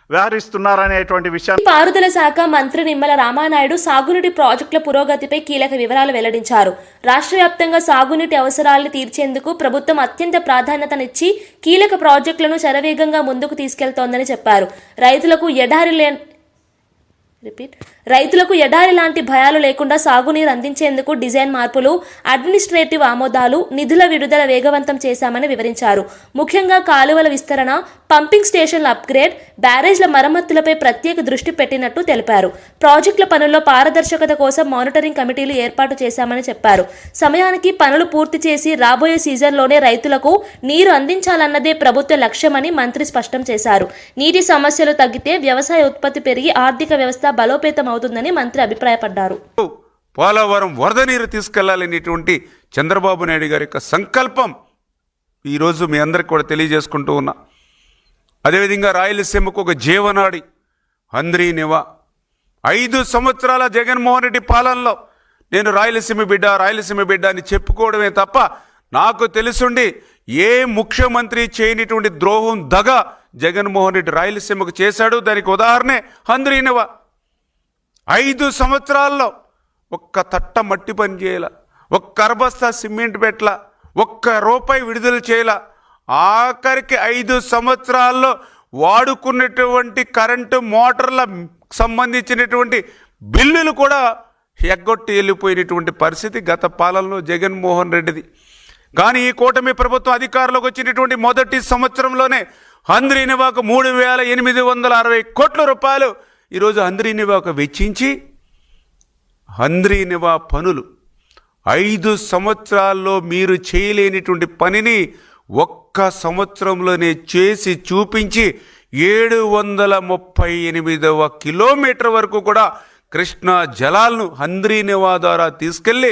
వ్యవహరిస్తున్నారనేటువంటి విషయాన్ని పారుదల శాఖ మంత్రి నిమ్మల రామానాయుడు సాగునీటి ప్రాజెక్టుల పురోగతిపై కీలక వివరాలు వెల్లడించారు. రాష్ట్ర వ్యాప్తంగా సాగునీటి అవసరాలను తీర్చేందుకు ప్రభుత్వం అత్యంత ప్రాధాన్యతనిచ్చి కీలక ప్రాజెక్టులను శరవేగంగా ముందుకు తీసుకెళ్తోందని చెప్పారు. రైతులకు ఎడారి లాంటి భయాలు లేకుండా సాగునీరు అందించేందుకు డిజైన్ మార్పులు, అడ్మినిస్ట్రేటివ్ ఆమోదాలు, నిధుల విడుదల వేగవంతం చేశామని వివరించారు. ముఖ్యంగా కాలువల విస్తరణ, పంపింగ్ స్టేషన్ల అప్గ్రేడ్, బ్యారేజ్ల మరమ్మతులపై ప్రత్యేక దృష్టి పెట్టినట్టు తెలిపారు. ప్రాజెక్టుల పనుల్లో పారదర్శకత కోసం మానిటరింగ్ కమిటీలు ఏర్పాటు చేశామని చెప్పారు. సమయానికి పనులు పూర్తి చేసి రాబోయే సీజన్లోనే రైతులకు నీరు అందించాలన్నదే ప్రభుత్వ లక్ష్యమని మంత్రి స్పష్టం చేశారు. నీటి సమస్యలు తగ్గితే వ్యవసాయ ఉత్పత్తి పెరిగి ఆర్థిక వ్యవస్థ బలోపేతం అవుతుందని మంత్రి అభిప్రాయపడ్డారు. పోలవరం వరద నీరు తీసుకెళ్లాలనేటువంటి చంద్రబాబు నాయుడు గారి యొక్క సంకల్పం ఈరోజు మీ అందరికి కూడా తెలియజేసుకుంటూ ఉన్నా. అదేవిధంగా రాయలసీమకు ఒక జీవనాడి హంద్రీ నివా. 5 సంవత్సరాల జగన్మోహన్ రెడ్డి పాలనలో నేను రాయలసీమ బిడ్డ అని చెప్పుకోవడమే తప్ప నాకు తెలుసుండి ఏ ముఖ్యమంత్రి చేయనిటువంటి ద్రోహం దగ జగన్మోహన్ రెడ్డి రాయలసీమకు చేశాడు. దానికి ఉదాహరణే హంద్రీ నివా. 5 సంవత్సరాల్లో ఒక్క తట్ట మట్టి పని చేయాల, ఒక్క అరబస్తా సిమెంట్ పెట్టల, ₹1 విడుదల చేయాల. ఆఖరికి 5 సంవత్సరాల్లో వాడుకున్నటువంటి కరెంటు మోటార్ల సంబంధించినటువంటి బిల్లులు కూడా ఎగ్గొట్టి వెళ్ళిపోయినటువంటి పరిస్థితి గత పాలనలో జగన్మోహన్ రెడ్డిది. కానీ ఈ కూటమి ప్రభుత్వం అధికారంలోకి వచ్చినటువంటి మొదటి సంవత్సరంలోనే హంద్రీ నివాకు 3,860 కోట్ల రూపాయలు ఈరోజు హంద్రీ నివాకు వెచ్చించి హంద్రీ నివా పనులు 5 సంవత్సరాల్లో మీరు చేయలేనిటువంటి పనిని ఒక్క సంవత్సరంలోనే చేసి చూపించి 738వ కిలోమీటర్ వరకు కూడా కృష్ణా జలాలను హంద్రీ నివా ద్వారా తీసుకెళ్ళి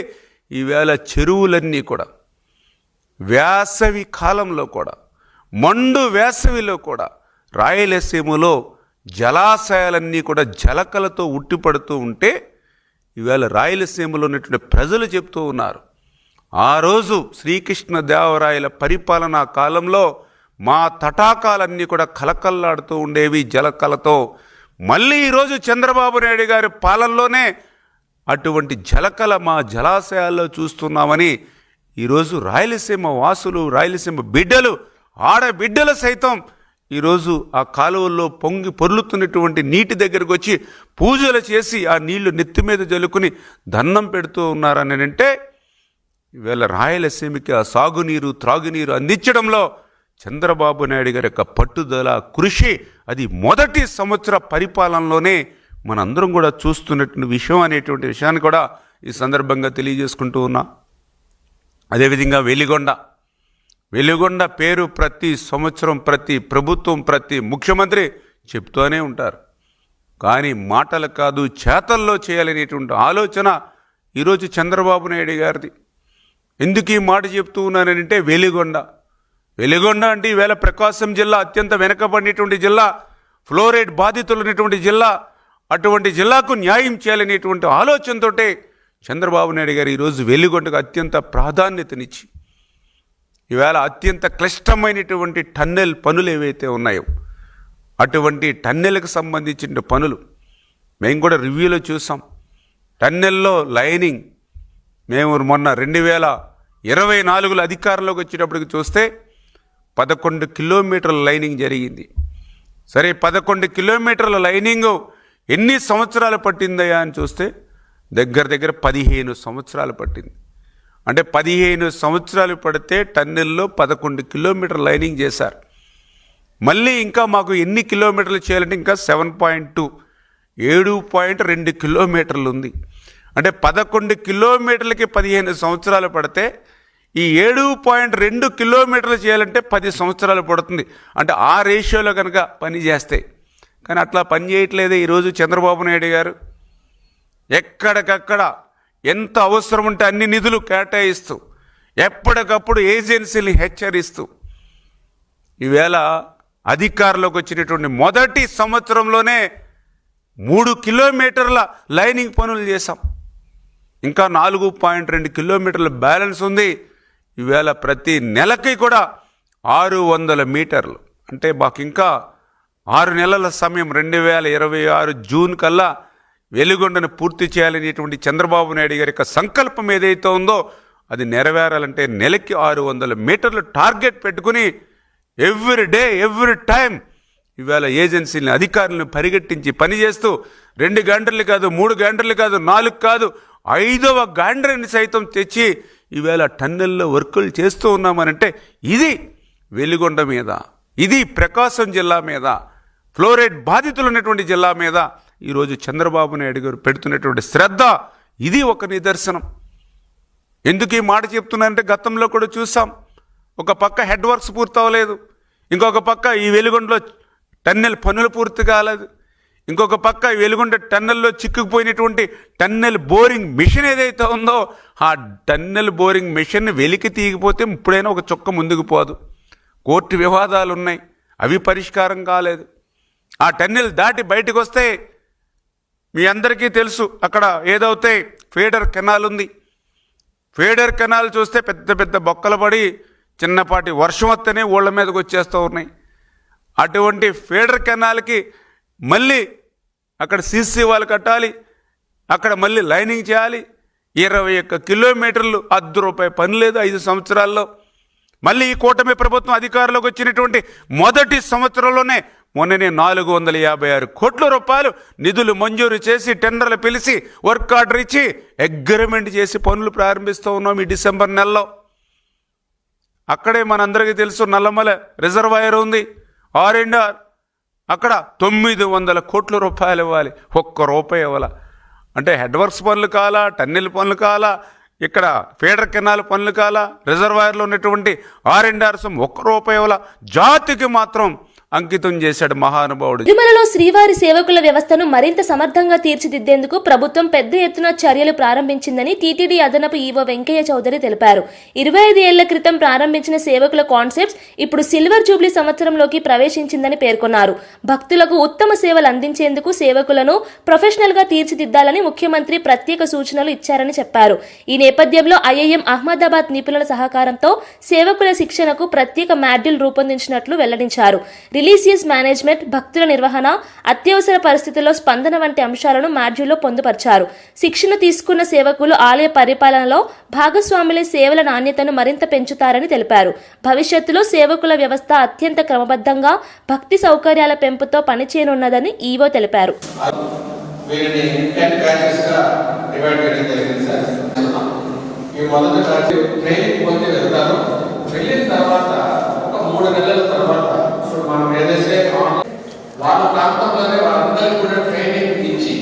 ఈవేళ చెరువులన్నీ కూడా వేసవి కాలంలో కూడా మండు వేసవిలో కూడా రాయలసీమలో జలాశయాలన్నీ కూడా జలకలతో ఉట్టిపడుతూ ఉంటే ఈవేళ రాయలసీమలో ఉన్నటువంటి ప్రజలు చెప్తూ ఉన్నారు, ఆ రోజు శ్రీకృష్ణదేవరాయల పరిపాలనా కాలంలో మా తటాకాలన్నీ కూడా కలకల్లాడుతూ ఉండేవి జలకలతో. మళ్ళీ ఈరోజు చంద్రబాబు నాయుడు గారి పాలనలోనే అటువంటి జలకల మా జలాశయాల్లో చూస్తున్నామని ఈరోజు రాయలసీమ వాసులు, రాయలసీమ బిడ్డలు, ఆడబిడ్డలు సైతం ఈరోజు ఆ కాలువల్లో పొంగి పొర్లుతున్నటువంటి నీటి దగ్గరకు వచ్చి పూజలు చేసి ఆ నీళ్లు నెత్తి మీద జల్లుకుని దండం పెడుతూ ఉన్నారని అంటే ఈవేళ రాయలసీమకి ఆ సాగునీరు, త్రాగునీరు అందించడంలో చంద్రబాబు నాయుడు గారి యొక్క పట్టుదల, కృషి అది మొదటి సంవత్సర పరిపాలనలోనే మనందరం కూడా చూస్తున్నటువంటి విషయం అనేటువంటి విషయాన్ని కూడా ఈ సందర్భంగా తెలియజేసుకుంటూ ఉన్నా. అదేవిధంగా వెలిగొండ పేరు ప్రతి సంవత్సరం ప్రతి ప్రభుత్వం, ప్రతి ముఖ్యమంత్రి చెప్తూనే ఉంటారు. కానీ మాటలు కాదు, చేతల్లో చేయాలనేటువంటి ఆలోచన ఈరోజు చంద్రబాబు నాయుడు గారిది. ఎందుకు ఈ మాట చెప్తూ ఉన్నానంటే వెలిగొండ అంటే ఈవేళ ప్రకాశం జిల్లా అత్యంత వెనకబడినటువంటి జిల్లా, ఫ్లోరైడ్ బాధితులు ఉన్నటువంటి జిల్లా. అటువంటి జిల్లాకు న్యాయం చేయాలనేటువంటి ఆలోచనతో చంద్రబాబు నాయుడు గారు ఈరోజు వెలిగొండకు అత్యంత ప్రాధాన్యతనిచ్చి ఈవేళ అత్యంత క్లిష్టమైనటువంటి టన్నెల్ పనులు ఏవైతే ఉన్నాయో అటువంటి టన్నెల్కి సంబంధించిన పనులు మేము కూడా రివ్యూలో చూసాం. టన్నెల్లో లైనింగ్ మేము మొన్న 2024లో అధికారంలోకి వచ్చేటప్పటికి చూస్తే 11 కిలోమీటర్ల లైనింగ్ జరిగింది. సరే, 11 కిలోమీటర్ల లైనింగ్ ఎన్ని సంవత్సరాలు పట్టిందయా అని చూస్తే దగ్గర 15 సంవత్సరాలు పట్టింది. అంటే 15 సంవత్సరాలు పడితే టన్నెల్లో 11 కిలోమీటర్ల లైనింగ్ చేశారు. మళ్ళీ ఇంకా మాకు ఎన్ని కిలోమీటర్లు చేయాలంటే ఇంకా 7.2 కిలోమీటర్లు ఉంది. అంటే 11 కిలోమీటర్లకి 15 సంవత్సరాలు పడితే ఈ 7.2 కిలోమీటర్లు చేయాలంటే 10 సంవత్సరాలు పడుతుంది. అంటే ఆ రేషియోలో కనుక పని చేస్తే, కానీ అట్లా పని చేయట్లేదే ఈరోజు చంద్రబాబు నాయుడు గారు. ఎక్కడికక్కడ ఎంత అవసరం ఉంటే అన్ని నిధులు కేటాయిస్తూ ఎప్పటికప్పుడు ఏజెన్సీని హెచ్చరిస్తూ ఈవేళ అధికారంలోకి వచ్చినటువంటి మొదటి సంవత్సరంలోనే 3 కిలోమీటర్ల లైనింగ్ పనులు చేశాం. ఇంకా 4.2 కిలోమీటర్ల బ్యాలెన్స్ ఉంది. ఈవేళ ప్రతి నెలకి కూడా 600 మీటర్లు, అంటే మాకు ఇంకా 6 నెలల సమయం 2026 జూన్ కల్లా వెలిగొండను పూర్తి చేయాలనేటువంటి చంద్రబాబు నాయుడు గారి యొక్క సంకల్పం ఏదైతే ఉందో అది నెరవేరాలంటే నెలకి 600 మీటర్లు టార్గెట్ పెట్టుకుని ఎవ్రీ డే ఎవ్రీ టైం ఈవేళ ఏజెన్సీని, అధికారులను పరిగెట్టించి పనిచేస్తూ 2 గంటలు కాదు, 3 గంటలు కాదు, 4 కాదు, 5వ గంటని సైతం తెచ్చి ఈవేళ టన్నెల్లో వర్కులు చేస్తూ ఉన్నామనంటే ఇది వెలిగొండ మీద, ఇది ప్రకాశం జిల్లా మీద, ఫ్లోరైడ్ బాధితులు ఉన్నటువంటి జిల్లా మీద ఈరోజు చంద్రబాబు నాయుడు గారు పెడుతున్నటువంటి శ్రద్ధ ఇది ఒక నిదర్శనం. ఎందుకు ఈ మాట చెప్తున్నానంటే గతంలో కూడా చూసాం. ఒక పక్క హెడ్ వర్క్స్ పూర్తి అవ్వలేదు, ఇంకొక పక్క ఈ వెలిగొండలో టన్నెల్ పనులు పూర్తి కాలేదు, ఇంకొక పక్క ఈ వెలిగొండ టన్నెల్లో చిక్కుకుపోయినటువంటి టన్నెల్ బోరింగ్ మిషన్ ఏదైతే ఉందో ఆ టన్నెల్ బోరింగ్ మిషన్ వెలికి తీగిపోతే ఇప్పుడైనా ఒక చుక్క ముందుకు పోదు. కోర్టు వివాదాలు ఉన్నాయి, అవి పరిష్కారం కాలేదు. ఆ టన్నెల్ దాటి బయటకు వస్తే మీ అందరికీ తెలుసు అక్కడ ఏదైతే ఫీడర్ కెనాల్ ఉంది, ఫీడర్ కెనాల్ చూస్తే పెద్ద పెద్ద బొక్కలు పడి చిన్నపాటి వర్షం వస్తేనే ఊళ్ళ మీదకి వచ్చేస్తూ ఉన్నాయి. అటువంటి ఫీడర్ కెనాల్కి మళ్ళీ అక్కడ సీసీ వాళ్ళు కట్టాలి, అక్కడ మళ్ళీ లైనింగ్ చేయాలి. 21 కిలోమీటర్లు ₹1 పని లేదు 5 సంవత్సరాల్లో. మళ్ళీ ఈ కూటమి ప్రభుత్వం అధికారంలోకి వచ్చినటువంటి మొదటి సంవత్సరంలోనే మొన్ననే 456 కోట్ల రూపాయలు నిధులు మంజూరు చేసి టెండర్లు పిలిచి వర్క్ ఆర్డర్ ఇచ్చి అగ్రిమెంట్ చేసి పనులు ప్రారంభిస్తూ ఉన్నాం ఈ డిసెంబర్ నెలలో. అక్కడే మనందరికీ తెలుసు నల్లమల రిజర్వాయర్ ఉంది, R&R, అక్కడ 900 కోట్ల రూపాయలు ఇవ్వాలి, ₹1 ఇవ్వాల. అంటే హెడ్ వర్క్స్ పనులు కాలా, టన్నెల్ పనులు కాలా, ఇక్కడ ఫీడర్ కెనాల్ పనులు కాలా, రిజర్వాయర్లో ఉన్నటువంటి R&R ₹1 ఇవ్వాల. జాతికి మాత్రం అంకితం చేశాడు మహానుభావుడు. తిరుమలలో శ్రీవారి సేవకుల వ్యవస్థను మరింత సమర్థంగా తీర్చిదిద్దేందుకు ప్రభుత్వం పెద్ద ఎత్తున చర్యలు ప్రారంభించిందని టీటీడీ అదనపు ఈవో వెంకయ్య చౌదరి తెలిపారు. 25 ఏళ్ల క్రితం ప్రారంభించిన సేవకుల కాన్సెప్ట్స్ ఇప్పుడు సిల్వర్ జూబ్లీ సంవత్సరంలోకి ప్రవేశించిందని పేర్కొన్నారు. భక్తులకు ఉత్తమ సేవలు అందించేందుకు సేవకులను ప్రొఫెషనల్ గా తీర్చిదిద్దాలని ముఖ్యమంత్రి ప్రత్యేక సూచనలు ఇచ్చారని చెప్పారు. ఈ నేపథ్యంలో ఐఐఎం అహ్మదాబాద్ నిపుణుల సహకారంతో సేవకుల శిక్షణకు ప్రత్యేక మాడ్యూల్ రూపొందించినట్లు వెల్లడించారు. రిలీజియస్ మేనేజ్మెంట్, భక్తుల నిర్వహణ, అత్యవసర పరిస్థితుల్లో స్పందన వంటి అంశాలను మాడ్యూల్లో పొందుపరిచారు. శిక్షణ తీసుకున్న సేవకులు ఆలయ పరిపాలనలో భాగస్వాములే సేవల నాణ్యతను మరింత పెంచుతారని తెలిపారు. భవిష్యత్తులో సేవకుల వ్యవస్థ అత్యంత క్రమబద్ధంగా భక్తి సౌకర్యాల పెంపుతో పనిచేయనున్నదని ఈవో తెలిపారు. వెళ్ళిన తర్వాత ఒక 3 నెలల తర్వాత మనం ఏదైతే వాళ్ళ ప్రాంతంలోనే వాళ్ళందరికీ కూడా ట్రైనింగ్ ఇచ్చి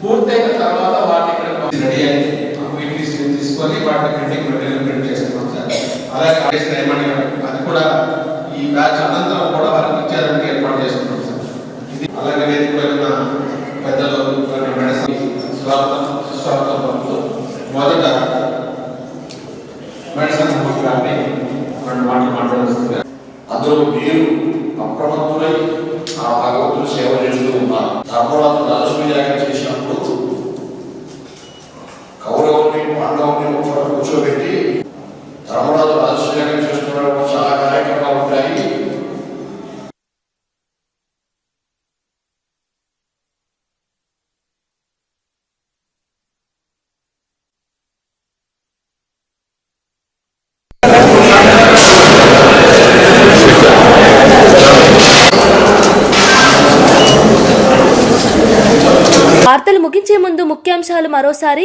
పూర్తయిన తర్వాత వాటిని ఇక్కడ రెడీ అయ్యి తీసుకొని వాటిని ప్రింట్ చేసుకున్నాం సార్. అలాగే అది కూడా ఈ బ్యాచ్ అనంతరం కూడా వాళ్ళకి ఇచ్చారంటే ఏర్పాటు చేసుకున్నాం సార్. ఇది అలాగే వేదికలో పెద్దలు స్వాగతం మొదట అందులో మీరు అప్రమత్తులై ఆ భగవంతుడు సేవ చేస్తూ ఉన్నారు. ధర్మరాజు రాజసూయాగం చేసినప్పుడు కౌరవుని పాండవుని ఒక కూర్చోబెట్టి ధర్మరాజు రాజసూయాగం చేస్తున్నప్పుడు చాలా కార్యక్రమాలు ఉంటాయి. వార్తలు ముగించే ముందు ముఖ్యాంశాలు మరోసారి.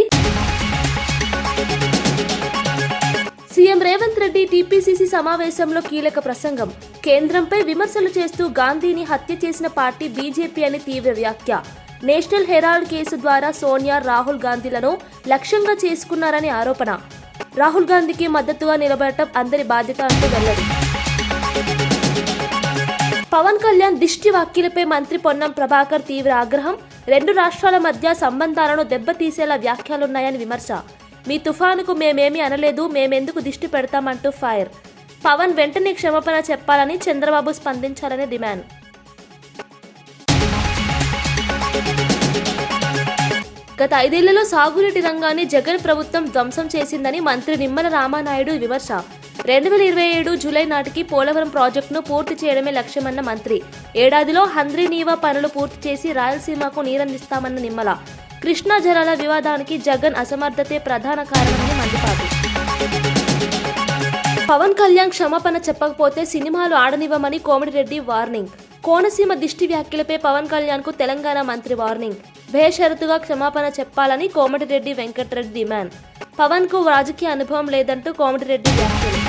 సీఎం రేవంత్ రెడ్డి టీపీసీసీ సమావేశంలో కీలక ప్రసంగం. కేంద్రంపై విమర్శలు చేస్తూ గాంధీని హత్య చేసిన పార్టీ బీజేపీ అని తీవ్ర వ్యాఖ్య. నేషనల్ హెరాల్డ్ కేసు ద్వారా సోనియా, రాహుల్ గాంధీలను లక్ష్యంగా చేసుకున్నారని ఆరోపణ. రాహుల్ గాంధీకి మద్దతుగా నిలబడటం అందరి బాధ్యత అంటూ వెల్లడి. పవన్ కళ్యాణ్ దిష్టి వ్యాఖ్యలపై మంత్రి పొన్నం ప్రభాకర్ తీవ్ర ఆగ్రహం. 2 రాష్ట్రాల మధ్య సంబంధాలను దెబ్బతీసేలా వ్యాఖ్యలున్నాయని విమర్శ. మీ తుఫానుకు మేమేమీ అనలేదు, మేమెందుకు దిష్టి పెడతామంటూ ఫైర్. పవన్ వెంటనే క్షమాపణ చెప్పాలని చంద్రబాబు స్పందించాలని డిమాండ్. గత 5 ఏళ్లలో సాగునీటి రంగాన్ని జగన్ ప్రభుత్వం ధ్వంసం చేసిందని మంత్రి నిమ్మల రామానాయుడు విమర్శ. 2027 జూలై నాటికి పోలవరం ప్రాజెక్టును పూర్తి చేయడమే లక్ష్యమన్న మంత్రి. ఏడాదిలో హంద్రీ నీవా పనులు పూర్తి చేసి రాయలసీమకు నీరందిస్తామన్న నిమ్మల. కృష్ణా జలాల వివాదానికి జగన్ అసమర్థతే ప్రధాన కారణమని మండిపాటు. పవన్ కళ్యాణ్ క్షమాపణ చెప్పకపోతే సినిమాలు ఆడనివ్వమని కోమటిరెడ్డి వార్నింగ్. కోనసీమ దిష్టి వ్యాఖ్యలపై పవన్ కళ్యాణ్ కు తెలంగాణ మంత్రి వార్నింగ్. బేషరతుగా క్షమాపణ చెప్పాలని కోమటిరెడ్డి వెంకటరెడ్డి డిమాండ్. పవన్ కు రాజకీయ అనుభవం లేదంటూ కోమటిరెడ్డి వ్యాఖ్యలు.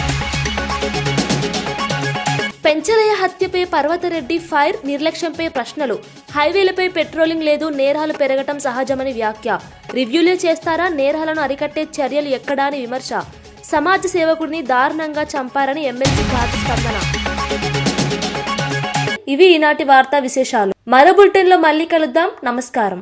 పెంచలయ్య హత్యపై పర్వతరెడ్డి ఫైర్. నిర్లక్ష్యంపై ప్రశ్నలు. హైవేలపై పెట్రోలింగ్ లేదు, నేరాలు పెరగటం సహజమని వ్యాఖ్య. రివ్యూలే చేస్తారా, నేరాలను అరికట్టే చర్యలు ఎక్కడా అని విమర్శ. సమాజ సేవకుడిని దారుణంగా చంపారని ఎమ్మెల్సీ కార్డు స్పందన. ఇవి ఈనాటి వార్తా విశేషాలు. మరో బులెటిన్లో మళ్ళీ కలుద్దాం. నమస్కారం.